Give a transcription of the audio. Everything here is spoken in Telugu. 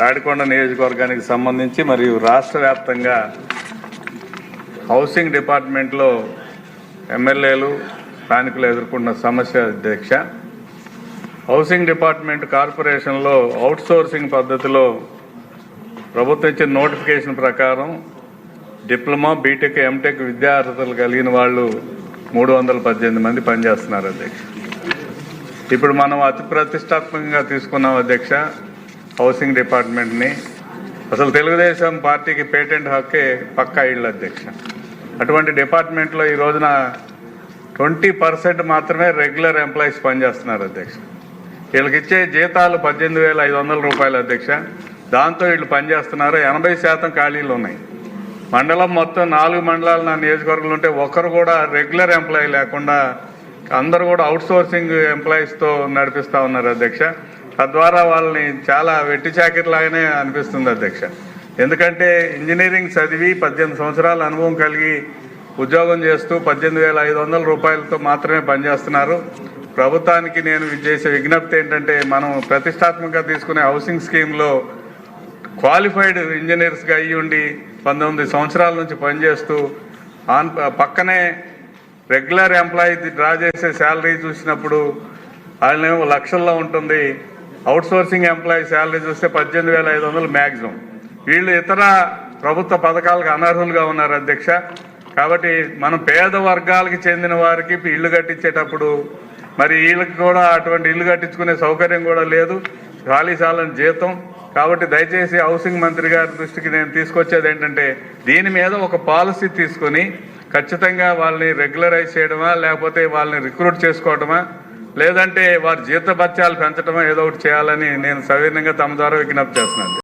తాడికొండ నియోజకవర్గానికి సంబంధించి మరియు రాష్ట్ర వ్యాప్తంగా హౌసింగ్ డిపార్ట్మెంట్లో ఎమ్మెల్యేలు స్థానికులు ఎదుర్కొన్న సమస్య అధ్యక్ష. హౌసింగ్ డిపార్ట్మెంట్ కార్పొరేషన్లో అవుట్సోర్సింగ్ పద్ధతిలో ప్రభుత్వం ఇచ్చిన నోటిఫికేషన్ ప్రకారం డిప్లొమా, బీటెక్, ఎంటెక్ విద్యార్హతలు కలిగిన వాళ్ళు 318 మంది పనిచేస్తున్నారు అధ్యక్ష. ఇప్పుడు మనం అతి ప్రతిష్టాత్మకంగా తీసుకున్నాం అధ్యక్ష హౌసింగ్ డిపార్ట్మెంట్ని. అసలు తెలుగుదేశం పార్టీకి పేటెంట్ హక్కే పక్కా ఇళ్ళు అధ్యక్ష. అటువంటి డిపార్ట్మెంట్లో ఈ రోజున 20% మాత్రమే రెగ్యులర్ ఎంప్లాయీస్ పనిచేస్తున్నారు అధ్యక్ష. వీళ్ళకి ఇచ్చే జీతాలు 18,500 రూపాయలు అధ్యక్ష. దాంతో వీళ్ళు పనిచేస్తున్నారు. 80% ఖాళీలు ఉన్నాయి. మండలం మొత్తం 4 మండలాలు నా నియోజకవర్గంలో ఉంటే ఒక్కరు కూడా రెగ్యులర్ ఎంప్లాయీ లేకుండా అందరూ కూడా అవుట్సోర్సింగ్ ఎంప్లాయీస్తో నడిపిస్తూ ఉన్నారు అధ్యక్ష. తద్వారా వాళ్ళని చాలా వెట్టి చాకిరిలాగానే అనిపిస్తుంది అధ్యక్ష. ఎందుకంటే ఇంజనీరింగ్ చదివి 18 సంవత్సరాల అనుభవం కలిగి ఉద్యోగం చేస్తూ 18,500 రూపాయలతో మాత్రమే పనిచేస్తున్నారు. ప్రభుత్వానికి నేను చేసే విజ్ఞప్తి ఏంటంటే, మనం ప్రతిష్టాత్మకంగా తీసుకునే హౌసింగ్ స్కీమ్లో క్వాలిఫైడ్ ఇంజనీర్స్గా అయ్యి ఉండి 19 సంవత్సరాల నుంచి పనిచేస్తూ పక్కనే రెగ్యులర్ ఎంప్లాయీ డ్రా చేసే శాలరీ చూసినప్పుడు వాళ్ళేమో లక్షల్లో ఉంటుంది. అవుట్సోర్సింగ్ ఎంప్లాయీ శాలరీ చూస్తే 18,500 మ్యాక్సిమం. వీళ్ళు ఇతర ప్రభుత్వ పథకాలకు అనర్హులుగా ఉన్నారు అధ్యక్ష. కాబట్టి మనం పేద వర్గాలకి చెందిన వారికి ఇల్లు కట్టించేటప్పుడు మరి వీళ్ళకి కూడా అటువంటి ఇల్లు కట్టించుకునే సౌకర్యం కూడా లేదు, ఖాళీ చాలని జీతం. కాబట్టి దయచేసి హౌసింగ్ మంత్రి గారి దృష్టికి నేను తీసుకొచ్చేది ఏంటంటే, దీని మీద ఒక పాలసీ తీసుకొని ఖచ్చితంగా వాళ్ళని రెగ్యులరైజ్ చేయడమా, లేకపోతే వాళ్ళని రిక్రూట్ చేసుకోవడమా, లేదంటే వారి జీతభత్యాలు పెంచడమా ఏదో ఒకటి చేయాలని నేను సవినయంగా తమ ద్వారా విజ్ఞప్తి చేస్తున్నాను.